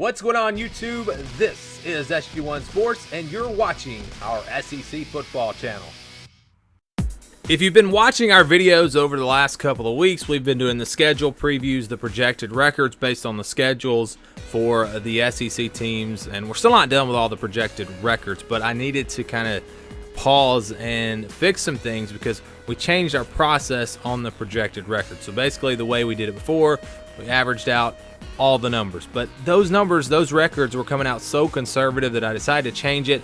What's going on, YouTube? This is SG1 Sports, and you're watching our SEC football channel. If you've been watching our videos over the last couple of weeks, we've been doing the schedule previews, the projected records based on the schedules for the SEC teams, and we're still not done with all the projected records, but I needed to kind of pause and fix some things because we changed our process on the projected records. So basically the way we did it before, we averaged out all the numbers, but those numbers, those records were coming out so conservative that I decided to change it.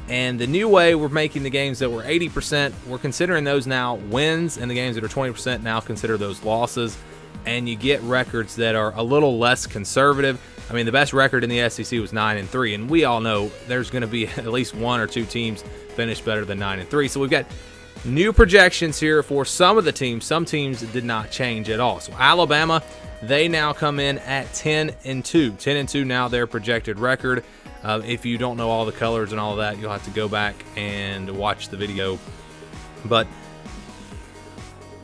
And the new way, we're making the games that were 80%, we're considering those now wins, and the games that are 20% now consider those losses. And you get records that are a little less conservative. I mean, the best record in the SEC was 9-3, and we all know there's going to be at least one or two teams finish better than 9-3. So we've got new projections here for some of the teams. Some teams did not change at all. So Alabama, they now come in at 10-2. 10-2 now their projected record. If you don't know all the colors and all of that, you'll have to go back and watch the video. But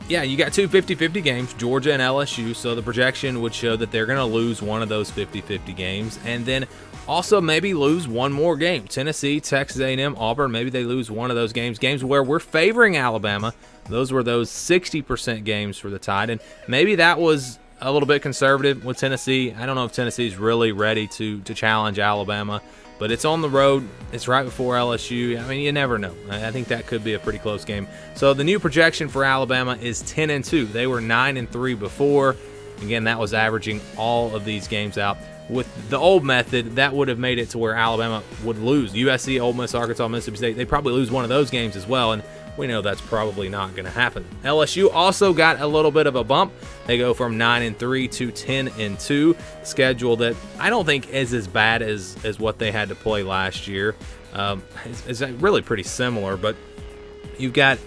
yeah, you got two 50-50 games, Georgia and LSU, so the projection would show that they're going to lose one of those 50-50 games, and then also maybe lose one more game. Tennessee, Texas A&M, Auburn, maybe they lose one of those games where we're favoring Alabama. Those were those 60% games for the Tide, and maybe that was a little bit conservative with Tennessee. I don't know if Tennessee's really ready to challenge Alabama, but it's on the road. It's right before LSU. I mean, you never know. I think that could be a pretty close game. So the new projection for Alabama is 10-2. They were 9-3 before. Again, that was averaging all of these games out. With the old method, that would have made it to where Alabama would lose. USC, Ole Miss, Arkansas, Mississippi State, they probably lose one of those games as well, and we know that's probably not going to happen. LSU also got a little bit of a bump. They go from 9-3 to 10-2. Schedule that I don't think is as bad as what they had to play last year. It's really pretty similar, but you've got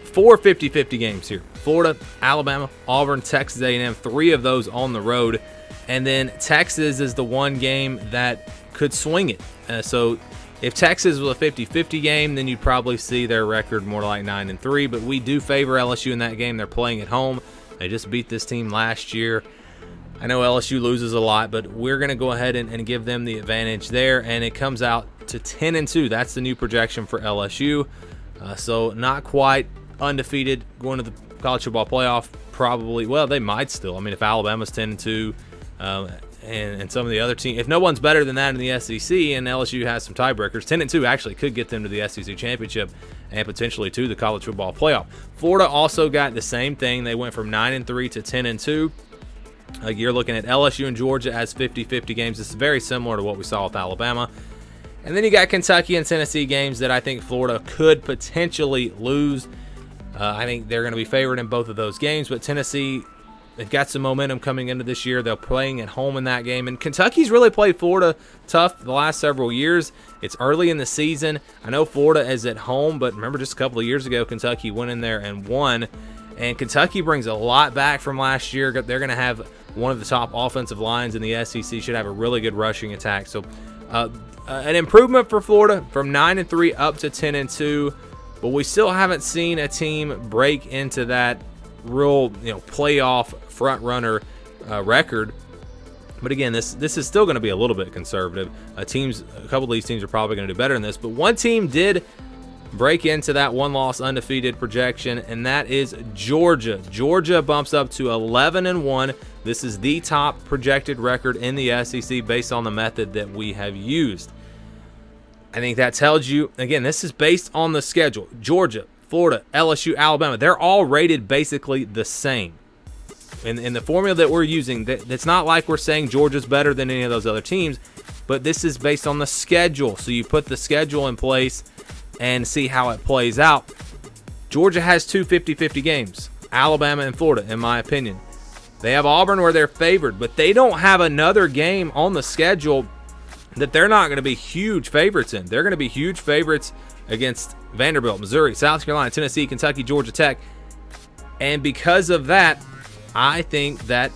four 50-50 games here. Florida, Alabama, Auburn, Texas A&M, three of those on the road. And then Texas is the one game that could swing it. So if Texas was a 50-50 game, then you'd probably see their record more like 9-3. But we do favor LSU in that game. They're playing at home. They just beat this team last year. I know LSU loses a lot, but we're going to go ahead and give them the advantage there. And it comes out to 10-2. That's the new projection for LSU. So not quite undefeated going to the college football playoff. Probably, well, they might still. I mean, if Alabama's 10-2, and some of the other teams, if no one's better than that in the SEC and LSU has some tiebreakers, 10-2 actually could get them to the SEC championship and potentially to the college football playoff. Florida also got the same thing. They went from 9-3 to 10-2. You're looking at LSU and Georgia as 50-50 games. This is very similar to what we saw with Alabama. And then you got Kentucky and Tennessee games that I think Florida could potentially lose. I think they're going to be favored in both of those games, but Tennessee, they've got some momentum coming into this year. They're playing at home in that game. And Kentucky's really played Florida tough the last several years. It's early in the season. I know Florida is at home, but remember just a couple of years ago, Kentucky went in there and won. And Kentucky brings a lot back from last year. They're going to have one of the top offensive lines in the SEC, should have a really good rushing attack. So an improvement for Florida from 9-3 up to 10-2. But we still haven't seen a team break into that real, playoff front runner record. But again, this is still going to be a little bit conservative. A couple of these teams are probably going to do better than this. But one team did break into that one-loss undefeated projection, and that is Georgia. Georgia bumps up to 11-1. This is the top projected record in the SEC based on the method that we have used. I think that tells you, again, this is based on the schedule. Georgia, Florida, LSU, Alabama, they're all rated basically the same. In the formula that we're using, it's not like we're saying Georgia's better than any of those other teams, but this is based on the schedule. So you put the schedule in place and see how it plays out. Georgia has two 50-50 games, Alabama and Florida, in my opinion. They have Auburn where they're favored, but they don't have another game on the schedule that they're not going to be huge favorites in. They're going to be huge favorites against Vanderbilt, Missouri, South Carolina, Tennessee, Kentucky, Georgia Tech. And because of that, I think that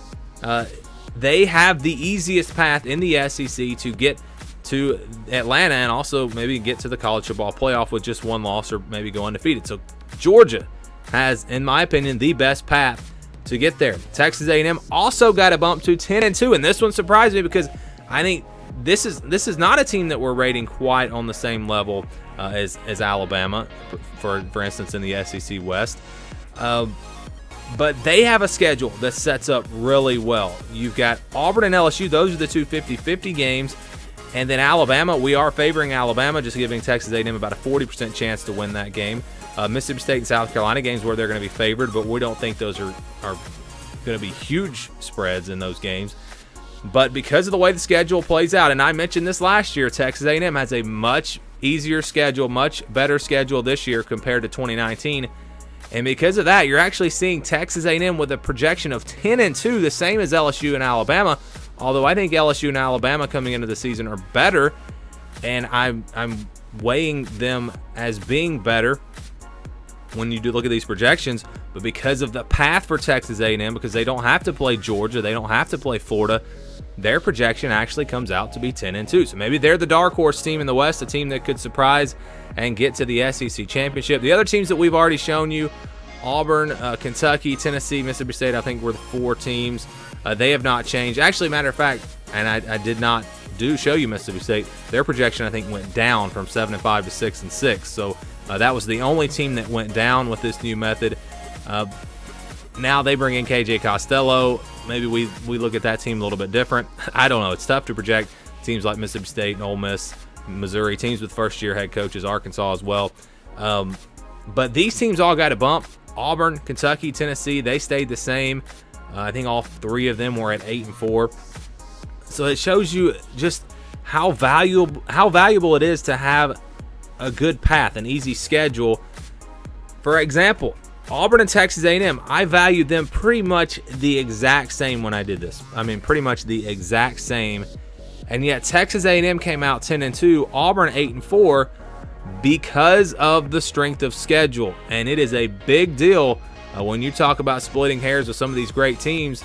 they have the easiest path in the SEC to get to Atlanta and also maybe get to the college football playoff with just one loss or maybe go undefeated. So Georgia has, in my opinion, the best path to get there. Texas A&M also got a bump to 10-2, and this one surprised me because I think this is not a team that we're rating quite on the same level as Alabama, for instance, in the SEC West. But they have a schedule that sets up really well. You've got Auburn and LSU. Those are the two 50-50 games. And then Alabama, we are favoring Alabama, just giving Texas A&M about a 40% chance to win that game. Mississippi State and South Carolina games where they're going to be favored, but we don't think those are going to be huge spreads in those games. But because of the way the schedule plays out, and I mentioned this last year, Texas A&M has a much easier schedule, much better schedule this year compared to 2019. And because of that, you're actually seeing Texas A&M with a projection of 10-2, the same as LSU and Alabama. Although I think LSU and Alabama coming into the season are better, and I'm weighing them as being better when you do look at these projections. But because of the path for Texas A&M, because they don't have to play Georgia, they don't have to play Florida, their projection actually comes out to be 10-2. So maybe they're the dark horse team in the West, a team that could surprise and get to the SEC championship. The other teams that we've already shown you, Auburn, Kentucky, Tennessee, Mississippi State, I think were the 4 teams. They have not changed. Actually, matter of fact, and I did not show you Mississippi State, their projection I think went down from 7-5 to 6-6. So that was the only team that went down with this new method. Now they bring in KJ Costello. Maybe we look at that team a little bit different. I don't know. It's tough to project teams like Mississippi State and Ole Miss, Missouri, teams with first-year head coaches, Arkansas as well. But these teams all got a bump. Auburn, Kentucky, Tennessee, they stayed the same. I think all 3 of them were at 8-4. So it shows you just how valuable it is to have a good path, an easy schedule. For example, Auburn and Texas A&M, I valued them pretty much the exact same when I did this. I mean, pretty much the exact same. And yet Texas A&M came out 10-2, Auburn 8-4 because of the strength of schedule. And it is a big deal when you talk about splitting hairs with some of these great teams.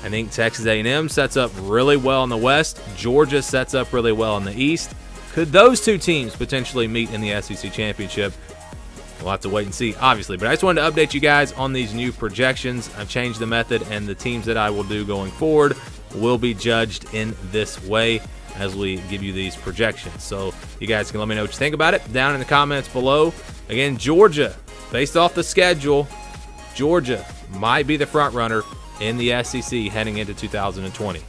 I think Texas A&M sets up really well in the West. Georgia sets up really well in the East. Could those 2 teams potentially meet in the SEC championship? We'll have to wait and see, obviously. But I just wanted to update you guys on these new projections. I've changed the method, and the teams that I will do going forward will be judged in this way as we give you these projections. So you guys can let me know what you think about it down in the comments below. Again, Georgia, based off the schedule, Georgia might be the front runner in the SEC heading into 2020.